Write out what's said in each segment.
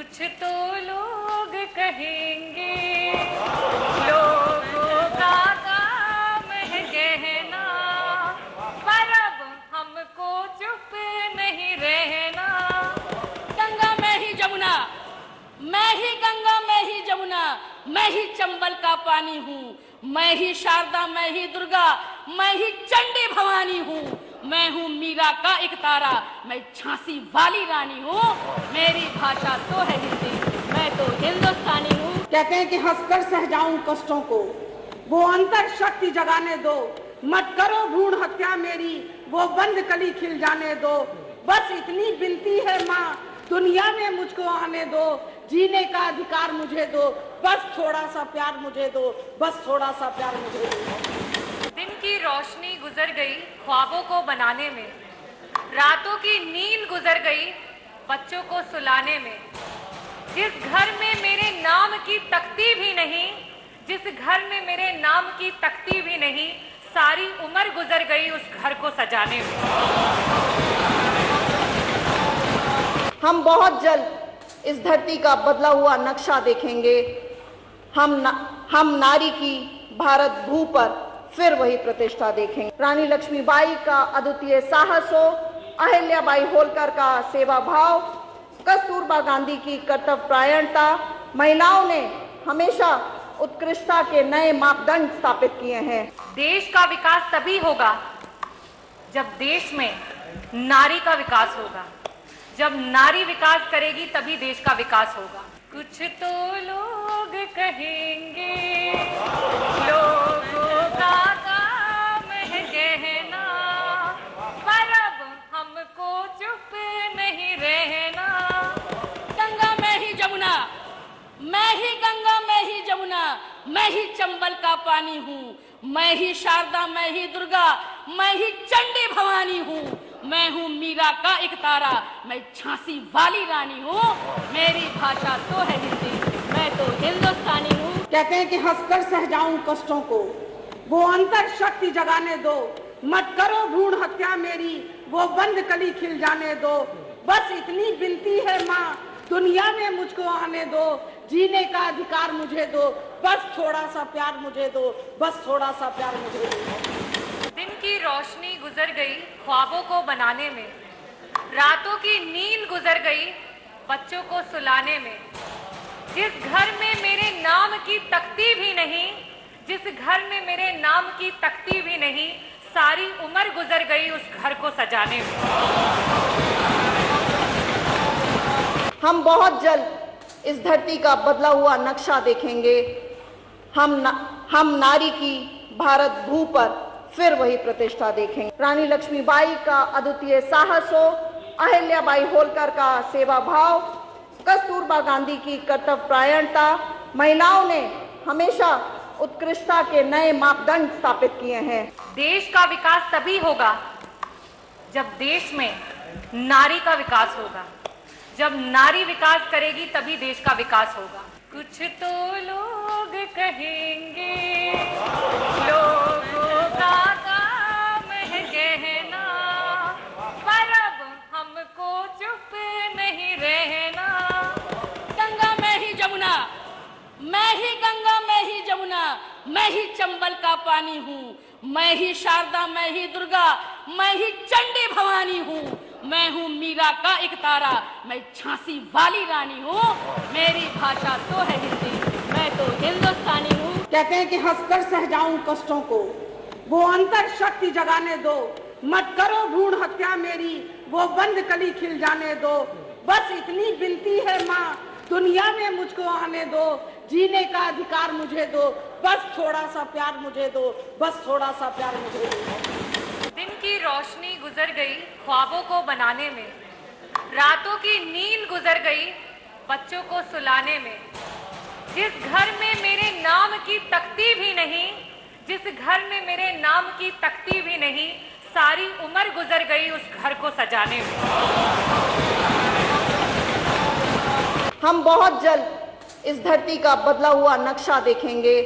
कुछ तो लोग कहेंगे, लोगों का काम है कहना, पर अब हमको चुप नहीं रहना। गंगा मैं ही जमुना, मैं ही गंगा मैं ही जमुना, मैं ही चंबल का पानी हूँ, मैं ही शारदा मैं ही दुर्गा, मैं ही चंडी भवानी हूँ। मैं हूँ मीरा का एक तारा, मैं झांसी वाली रानी हूँ। मेरी भाषा तो है हिंदी, मैं तो हिंदुस्तानी हूँ। कहते हैं कि हंसकर सह जाऊं कष्टों को, वो अंतर शक्ति जगाने दो। मत करो भ्रूण हत्या मेरी, वो बंद कली खिल जाने दो। बस इतनी विनती है माँ, दुनिया में मुझको आने दो। जीने का अधिकार मुझे दो, बस थोड़ा सा प्यार मुझे दो, बस थोड़ा सा प्यार मुझे दो। दिन की रोशनी गुजर गई ख्वाबों को बनाने में, रातों की नींद गुजर गई बच्चों को सुलाने में। जिस घर में मेरे नाम की तख्ती भी नहीं, जिस घर में मेरे नाम की तख्ती भी नहीं, सारी उम्र गुजर गई उस घर को सजाने में। हम बहुत जल्द इस धरती का बदला हुआ नक्शा देखेंगे। हम नारी की भारत भू पर फिर वही प्रतिष्ठा देखेंगे। रानी लक्ष्मीबाई का अद्वितीय साहस हो, अहिल्याबाई होलकर का सेवा भाव, कस्तूरबा गांधी की कर्तव्यपरायणता। महिलाओं ने हमेशा उत्कृष्टता के नए मापदंड स्थापित किए हैं। देश का विकास तभी होगा जब देश में नारी का विकास होगा। जब नारी विकास करेगी तभी देश का विकास होगा। कुछ तो लोग कहेंगे, लोगों का काम है कहना, पर अब हमको चुप नहीं रहना। गंगा मैं ही जमुना, मैं ही गंगा मैं ही जमुना, मैं ही चंबल का पानी हूँ, मैं ही शारदा मैं ही दुर्गा, मैं ही चंडी भवानी हूँ। मैं हूँ मीरा का एक तारा, मैं झांसी वाली रानी हूँ। मेरी भाषा तो है हिंदी, मैं तो हिंदुस्तानी हूँ। कहते हैं कि हंसकर सह जाऊं कष्टों को, वो अंतर शक्ति जगाने दो। मत करो भ्रूण हत्या मेरी, वो बंद कली खिल जाने दो। बस इतनी विनती है माँ, दुनिया में मुझको आने दो। जीने का अधिकार मुझे दो, बस थोड़ा सा प्यार मुझे दो, बस थोड़ा सा प्यार मुझे दो। दिन की रोशनी गुजर गई ख्वाबों को बनाने में, रातों की नींद गुजर गई बच्चों को सुलाने में। जिस घर में मेरे नाम की तख्ती भी नहीं, जिस घर में मेरे नाम की तख्ती भी नहीं, सारी उम्र गुजर गई उस घर को सजाने में। हम बहुत जल्द इस धरती का बदला हुआ नक्शा देखेंगे। हम नारी की भारत भू पर फिर वही प्रतिष्ठा देखेंगे। रानी लक्ष्मीबाई का अद्वितीय साहस हो, अहिल्याबाई होलकर का सेवा भाव, कस्तूरबा गांधी की कर्तव्यपरायणता। महिलाओं ने हमेशा उत्कृष्टता के नए मापदंड स्थापित किए हैं। देश का विकास तभी होगा जब देश में नारी का विकास होगा। जब नारी विकास करेगी तभी देश का विकास होगा। कुछ तो लोग कहेंगे, लोगों का काम है कहना, पर अब हमको चुप नहीं रहना। गंगा मैं ही जमुना, मैं ही गंगा मैं ही जमुना, मैं ही चंबल का पानी हूँ, मैं ही शारदा मैं ही दुर्गा, मैं ही चंडी भवानी हूँ। मैं हूँ मीरा का एक तारा, मैं झांसी वाली रानी हूँ। मेरी भाषा तो है हिंदी, मैं तो हिंदुस्तानी हूँ। कहते हैं कि हंसकर सह जाऊं कष्टों को, वो अंतर शक्ति जगाने दो। मत करो भ्रूण हत्या मेरी, वो बंद कली खिल जाने दो। बस इतनी विनती है माँ, दुनिया में मुझको आने दो। जीने का अधिकार मुझे दो, बस थोड़ा सा प्यार मुझे दो, बस थोड़ा सा प्यार मुझे दो। दिन की रोशनी गुजर गई ख्वाबों को बनाने में, रातों की नींद गुजर गई बच्चों को सुलाने में। जिस घर में मेरे नाम की तख्ती भी नहीं, जिस घर में मेरे नाम की तख्ती भी नहीं, सारी उम्र गुजर गई उस घर को सजाने में। हम बहुत जल्द इस धरती का बदला हुआ नक्शा देखेंगे।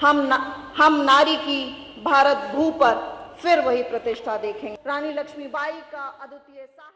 हम नारी की भारत भू पर फिर वही प्रतिष्ठा देखेंगे। रानी लक्ष्मीबाई का अद्वितीय साहस